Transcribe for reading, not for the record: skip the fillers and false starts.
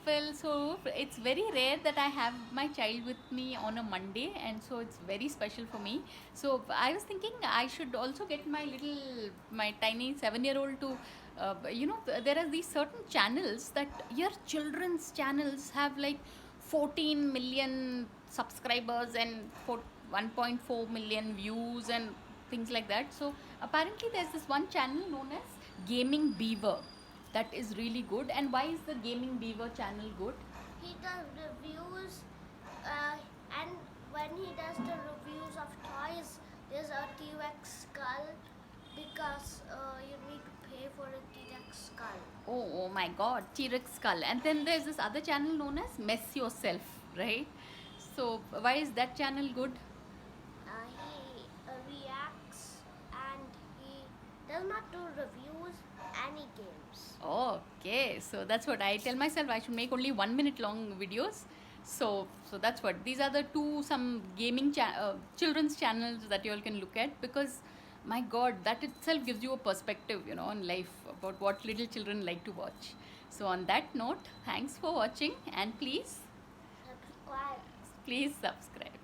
people. So it's very rare that I have my child with me on a Monday, and so it's very special for me. So I was thinking I should also get my tiny 7-year-old to, there are these certain channels that your children's channels have like 14 million subscribers and 1.4 million views and things like that. So apparently there's this one channel known as Gaming Beaver that is really good. And why is the Gaming Beaver channel good? He does reviews, and when he does the reviews of toys, there's a T-Rex skull because you need to pay for a T-Rex skull. Oh my god, T-Rex skull. And then there's this other channel known as Mess Yourself, right? So why is that channel good? He reacts and he does not do reviews any games. Okay, so that's what I tell myself. I should make only 1 minute long videos. So that's what these are the some gaming children's channels that you all can look at, because my God, that itself gives you a perspective, on life about what little children like to watch. So on that note, thanks for watching, and please Subscribe. subscribe.